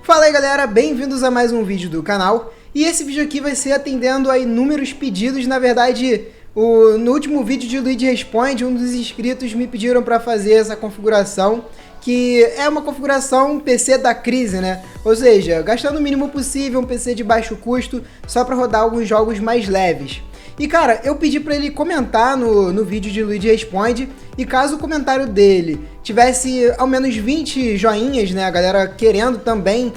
Fala aí galera, bem-vindos a mais um vídeo do canal. E esse vídeo aqui vai ser atendendo a inúmeros pedidos. Na verdade, no último vídeo de Luigi Responde, um dos inscritos me pediram para fazer essa configuração, que é uma configuração PC da crise, né? Ou seja, gastando o mínimo possível, um PC de baixo custo, só para rodar alguns jogos mais leves. E cara, eu pedi para ele comentar no vídeo de Luigi Responde, e caso o comentário dele tivesse ao menos 20 joinhas, né, a galera querendo também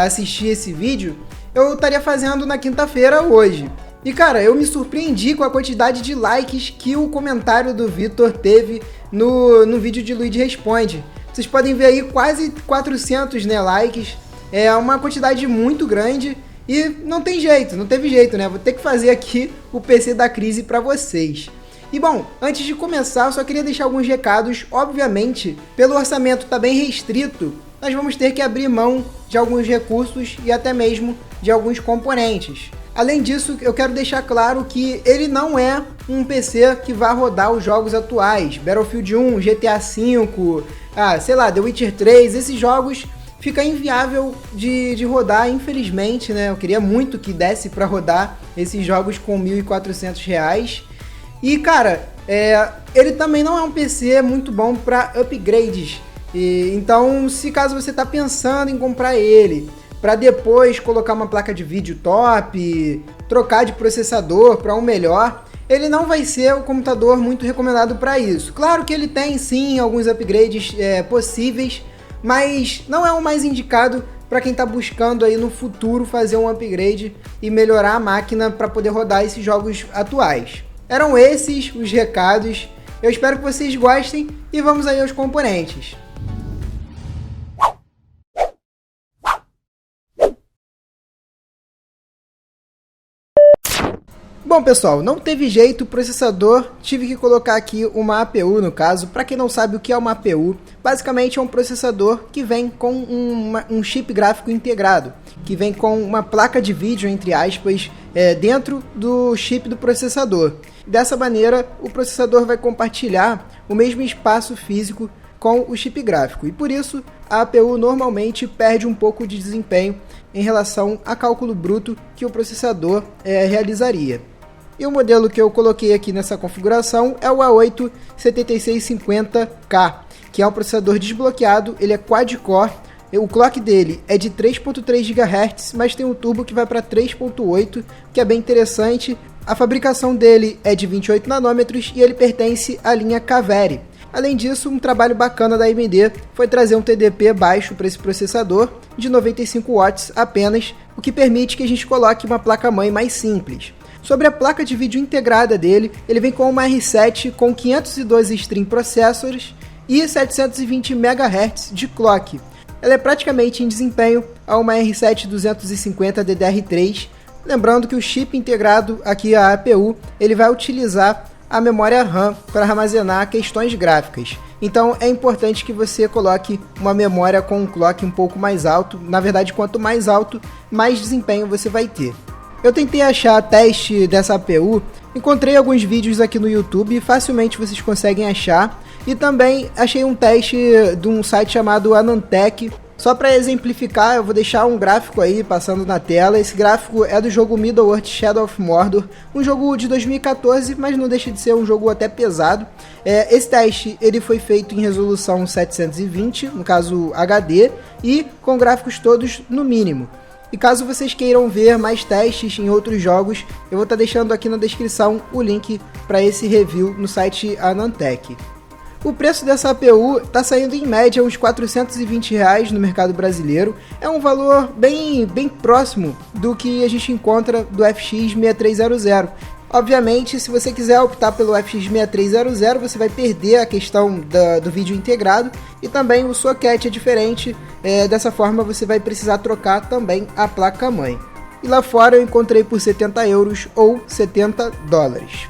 assistir esse vídeo, eu estaria fazendo na quinta-feira hoje. E cara, eu me surpreendi com a quantidade de likes que o comentário do Vitor teve no vídeo de Luigi Responde. Vocês podem ver aí quase 400, né, likes, é uma quantidade muito grande. E não tem jeito, não teve jeito, né? Vou ter que fazer aqui o PC da crise para vocês. E bom, antes de começar, eu só queria deixar alguns recados. Obviamente, pelo orçamento tá bem restrito, nós vamos ter que abrir mão de alguns recursos e até mesmo de alguns componentes. Além disso, eu quero deixar claro que ele não é um PC que vai rodar os jogos atuais. Battlefield 1, GTA V, sei lá, The Witcher 3, esses jogos fica inviável de rodar, infelizmente, né? Eu queria muito que desse para rodar esses jogos com R$ 1.400. E, cara, ele também não é um PC muito bom para upgrades. Então, se caso você está pensando em comprar ele, para depois colocar uma placa de vídeo top, trocar de processador para um melhor, ele não vai ser o computador muito recomendado para isso. Claro que ele tem, sim, alguns upgrades possíveis, mas não é o mais indicado para quem está buscando aí no futuro fazer um upgrade e melhorar a máquina para poder rodar esses jogos atuais. Eram esses os recados, eu espero que vocês gostem e vamos aí aos componentes. Bom pessoal, não teve jeito, o processador, tive que colocar aqui uma APU no caso. Para quem não sabe o que é uma APU, basicamente é um processador que vem com um chip gráfico integrado, que vem com uma placa de vídeo, entre aspas, dentro do chip do processador. Dessa maneira, o processador vai compartilhar o mesmo espaço físico com o chip gráfico, e por isso a APU normalmente perde um pouco de desempenho em relação a cálculo bruto que o processador realizaria. E o modelo que eu coloquei aqui nessa configuração é o A8 7650K, que é um processador desbloqueado, ele é quad-core, o clock dele é de 3.3 GHz, mas tem um turbo que vai para 3.8, que é bem interessante. A fabricação dele é de 28 nanômetros e ele pertence à linha Kaveri. Além disso, um trabalho bacana da AMD foi trazer um TDP baixo para esse processador, de 95 watts apenas, o que permite que a gente coloque uma placa-mãe mais simples. Sobre a placa de vídeo integrada dele, ele vem com uma R7 com 512 stream processors e 720 MHz de clock. Ela é praticamente em desempenho a uma R7 250 DDR3, lembrando que o chip integrado aqui, a APU, ele vai utilizar a memória RAM para armazenar questões gráficas. Então é importante que você coloque uma memória com um clock um pouco mais alto. Na verdade, quanto mais alto, mais desempenho você vai ter. Eu tentei achar teste dessa APU, encontrei alguns vídeos aqui no YouTube, facilmente vocês conseguem achar. E também achei um teste de um site chamado Anantech. Só para exemplificar, eu vou deixar um gráfico aí passando na tela. Esse gráfico é do jogo Middle-earth Shadow of Mordor, um jogo de 2014, mas não deixa de ser um jogo até pesado. Esse teste ele foi feito em resolução 720, no caso HD, e com gráficos todos no mínimo. E caso vocês queiram ver mais testes em outros jogos, eu vou estar deixando aqui na descrição o link para esse review no site Anantech. O preço dessa APU está saindo em média uns R$ 420 no mercado brasileiro. É um valor bem próximo do que a gente encontra do FX 6300. Obviamente, se você quiser optar pelo FX 6300, você vai perder a questão do vídeo integrado e também o socket é diferente. Dessa forma, você vai precisar trocar também a placa-mãe. E lá fora eu encontrei por 70 euros ou 70 dólares.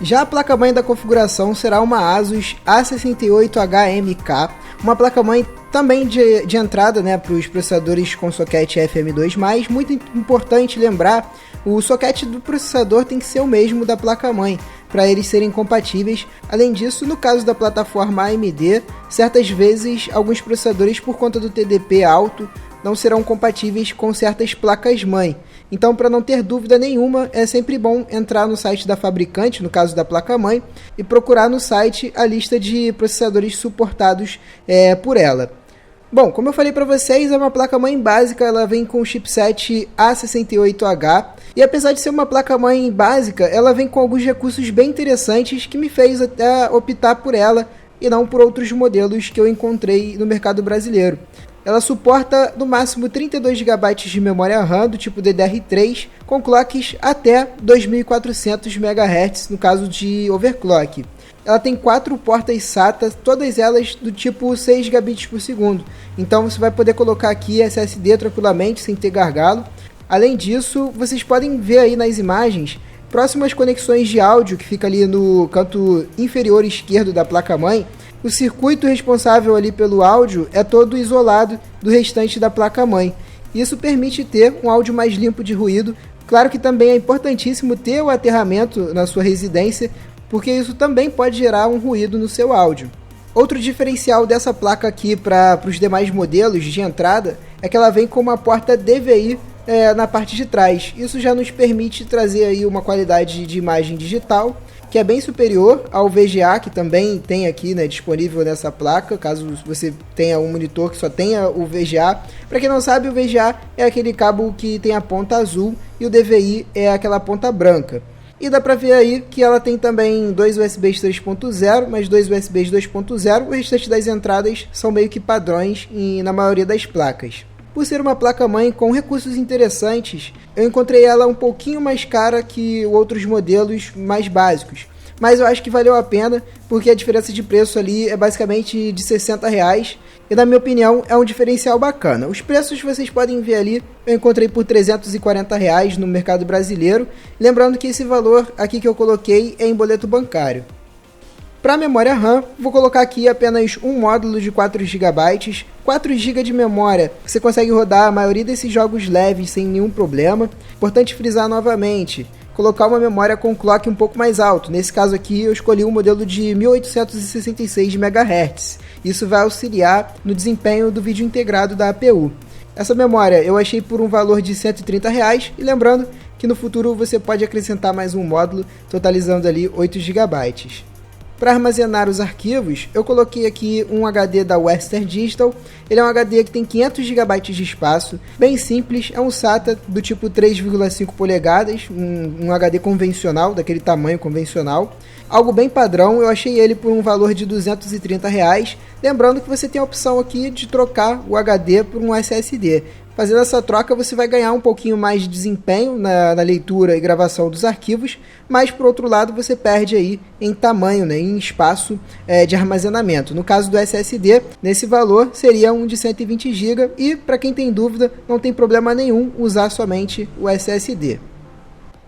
Já a placa-mãe da configuração será uma Asus A68HMK, uma placa-mãe também de entrada, né, para os processadores com socket FM2+. Muito importante lembrar, o socket do processador tem que ser o mesmo da placa-mãe, para eles serem compatíveis. Além disso, no caso da plataforma AMD, certas vezes alguns processadores, por conta do TDP alto, não serão compatíveis com certas placas-mãe. Então, para não ter dúvida nenhuma, é sempre bom entrar no site da fabricante, no caso da placa-mãe, e procurar no site a lista de processadores suportados por ela. Bom, como eu falei para vocês, é uma placa-mãe básica, ela vem com o chipset A68H, e apesar de ser uma placa-mãe básica, ela vem com alguns recursos bem interessantes que me fez até optar por ela e não por outros modelos que eu encontrei no mercado brasileiro. Ela suporta no máximo 32 GB de memória RAM do tipo DDR3, com clocks até 2400 MHz no caso de overclock. Ela tem 4 portas SATA, todas elas do tipo 6 gigabits por segundo. Então você vai poder colocar aqui SSD tranquilamente, sem ter gargalo. Além disso, vocês podem ver aí nas imagens, próximas conexões de áudio, que fica ali no canto inferior esquerdo da placa-mãe, o circuito responsável ali pelo áudio é todo isolado do restante da placa-mãe. Isso permite ter um áudio mais limpo de ruído. Claro que também é importantíssimo ter o aterramento na sua residência, porque isso também pode gerar um ruído no seu áudio. Outro diferencial dessa placa aqui para os demais modelos de entrada é que ela vem com uma porta DVI na parte de trás. Isso já nos permite trazer aí uma qualidade de imagem digital que é bem superior ao VGA, que também tem aqui, né, disponível nessa placa, caso você tenha um monitor que só tenha o VGA. Para quem não sabe, o VGA é aquele cabo que tem a ponta azul e o DVI é aquela ponta branca. E dá para ver aí que ela tem também dois USBs 3.0, mais dois USBs 2.0, o restante das entradas são meio que padrões na maioria das placas. Por ser uma placa-mãe com recursos interessantes, eu encontrei ela um pouquinho mais cara que outros modelos mais básicos. Mas eu acho que valeu a pena, porque a diferença de preço ali é basicamente de R$60, e na minha opinião é um diferencial bacana. Os preços vocês podem ver ali, eu encontrei por R$340 no mercado brasileiro, lembrando que esse valor aqui que eu coloquei é em boleto bancário. Para a memória RAM, vou colocar aqui apenas um módulo de 4 GB, 4 GB de memória, você consegue rodar a maioria desses jogos leves sem nenhum problema. Importante frisar novamente, colocar uma memória com clock um pouco mais alto, nesse caso aqui eu escolhi um modelo de 1866 MHz, isso vai auxiliar no desempenho do vídeo integrado da APU. Essa memória eu achei por um valor de R$130, e lembrando que no futuro você pode acrescentar mais um módulo, totalizando ali 8 GB. Para armazenar os arquivos, eu coloquei aqui um HD da Western Digital. Ele é um HD que tem 500 GB de espaço, bem simples, é um SATA do tipo 3,5 polegadas, um HD convencional, daquele tamanho convencional. Algo bem padrão, eu achei ele por um valor de R$230, lembrando que você tem a opção aqui de trocar o HD por um SSD. Fazendo essa troca você vai ganhar um pouquinho mais de desempenho na leitura e gravação dos arquivos, mas por outro lado você perde aí em tamanho, né, em espaço de armazenamento. No caso do SSD, nesse valor seria um de 120 GB, e para quem tem dúvida, não tem problema nenhum usar somente o SSD.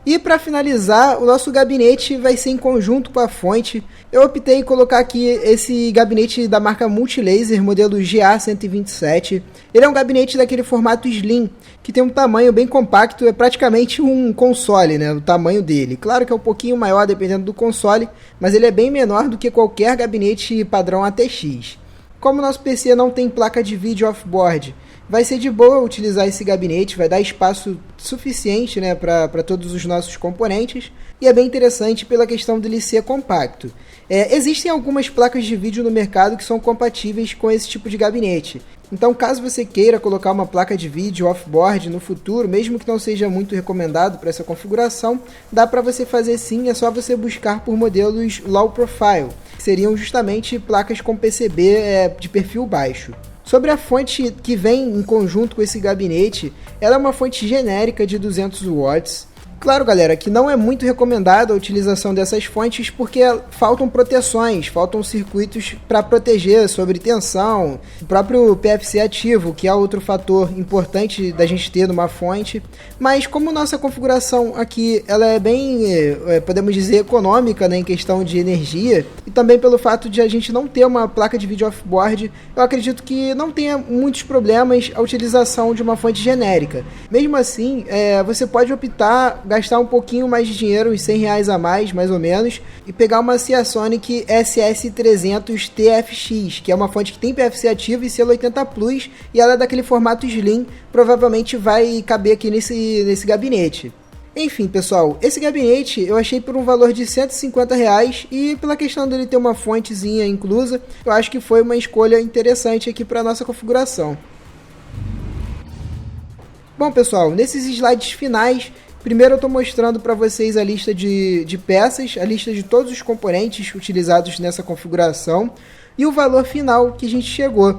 E para finalizar, o nosso gabinete vai ser em conjunto com a fonte. Eu optei em colocar aqui esse gabinete da marca Multilaser, modelo GA127. Ele é um gabinete daquele formato slim, que tem um tamanho bem compacto, é praticamente um console, né, o tamanho dele. Claro que é um pouquinho maior dependendo do console, mas ele é bem menor do que qualquer gabinete padrão ATX. Como o nosso PC não tem placa de vídeo off-board, vai ser de boa utilizar esse gabinete, vai dar espaço suficiente, né, para todos os nossos componentes, e é bem interessante pela questão dele ser compacto. Existem algumas placas de vídeo no mercado que são compatíveis com esse tipo de gabinete. Então, caso você queira colocar uma placa de vídeo off-board no futuro, mesmo que não seja muito recomendado para essa configuração, dá para você fazer sim, é só você buscar por modelos low profile, que seriam justamente placas com PCB de perfil baixo. Sobre a fonte que vem em conjunto com esse gabinete, ela é uma fonte genérica de 200 watts. Claro, galera, que não é muito recomendada a utilização dessas fontes porque faltam proteções, faltam circuitos para proteger sobre tensão, o próprio PFC ativo, que é outro fator importante da gente ter numa fonte. Mas como nossa configuração aqui ela é bem, podemos dizer, econômica, né, em questão de energia, e também pelo fato de a gente não ter uma placa de vídeo off-board, eu acredito que não tenha muitos problemas a utilização de uma fonte genérica. Mesmo assim, você pode optar gastar um pouquinho mais de dinheiro, uns R$100 a mais ou menos, e pegar uma Seasonic SS300 TFX, que é uma fonte que tem PFC ativo e selo 80 Plus, e ela é daquele formato slim, provavelmente vai caber aqui nesse gabinete. Enfim, pessoal, esse gabinete eu achei por um valor de R$150 e pela questão dele ter uma fontezinha inclusa, eu acho que foi uma escolha interessante aqui para nossa configuração. Bom, pessoal, nesses slides finais, primeiro eu estou mostrando para vocês a lista de peças, a lista de todos os componentes utilizados nessa configuração e o valor final que a gente chegou.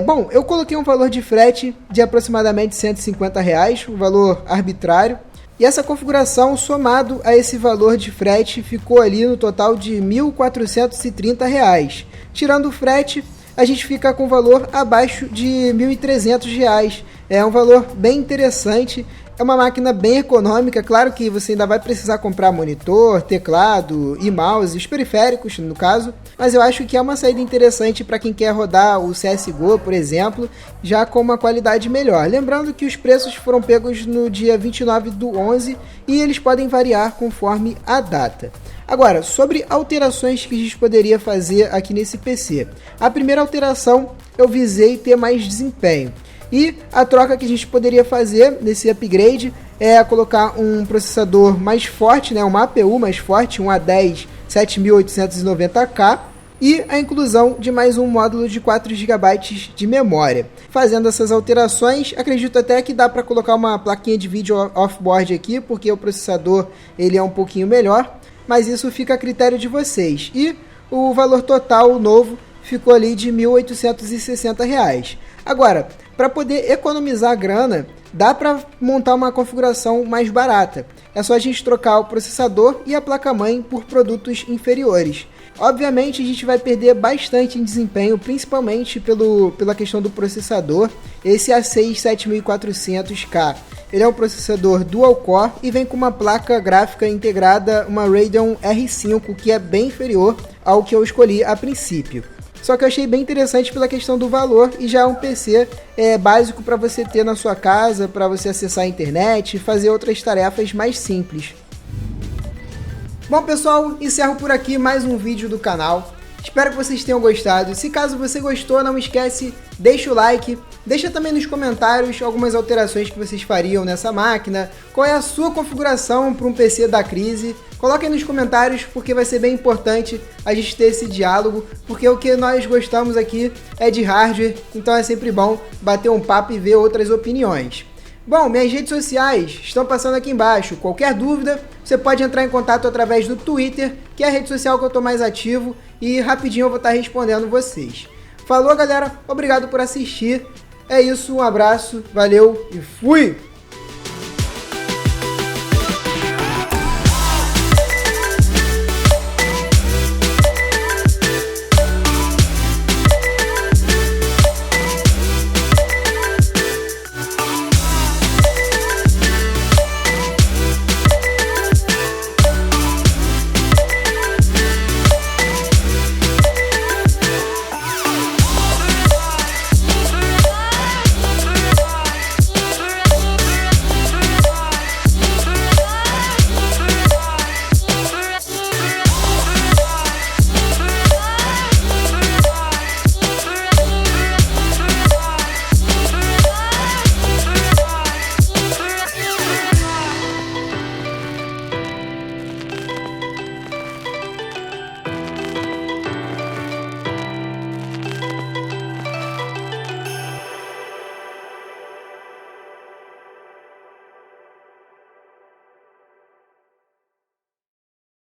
Bom, eu coloquei um valor de frete de aproximadamente R$150, um valor arbitrário. E essa configuração, somado a esse valor de frete, ficou ali no total de R$1.430. Tirando o frete, a gente fica com um valor abaixo de R$1.300. É um valor bem interessante, é uma máquina bem econômica. Claro que você ainda vai precisar comprar monitor, teclado e mouse, os periféricos no caso, mas eu acho que é uma saída interessante para quem quer rodar o CSGO, por exemplo, já com uma qualidade melhor. Lembrando que os preços foram pegos no dia 29/11 e eles podem variar conforme a data. Agora, sobre alterações que a gente poderia fazer aqui nesse PC. A primeira alteração, eu visei ter mais desempenho. E a troca que a gente poderia fazer nesse upgrade é colocar um processador mais forte, né, uma APU mais forte, um A10 7890K, e a inclusão de mais um módulo de 4 GB de memória. Fazendo essas alterações, acredito até que dá para colocar uma plaquinha de vídeo off-board aqui, porque o processador ele é um pouquinho melhor, mas isso fica a critério de vocês. E o valor total novo ficou ali de R$1.860. Agora, para poder economizar grana, dá para montar uma configuração mais barata. É só a gente trocar o processador e a placa-mãe por produtos inferiores. Obviamente a gente vai perder bastante em desempenho, principalmente pela questão do processador. Esse A6 7400K, ele é um processador dual core e vem com uma placa gráfica integrada, uma Radeon R5, que é bem inferior ao que eu escolhi a princípio. Só que eu achei bem interessante pela questão do valor e já é um PC básico para você ter na sua casa, para você acessar a internet e fazer outras tarefas mais simples. Bom, pessoal, encerro por aqui mais um vídeo do canal. Espero que vocês tenham gostado. Se caso você gostou, não esquece, deixa o like. Deixa também nos comentários algumas alterações que vocês fariam nessa máquina. Qual é a sua configuração para um PC da crise? Coloque aí nos comentários, porque vai ser bem importante a gente ter esse diálogo, porque o que nós gostamos aqui é de hardware, então é sempre bom bater um papo e ver outras opiniões. Bom, minhas redes sociais estão passando aqui embaixo. Qualquer dúvida, você pode entrar em contato através do Twitter, que é a rede social que eu estou mais ativo, e rapidinho eu vou estar respondendo vocês. Falou, galera, obrigado por assistir. É isso, um abraço, valeu e fui!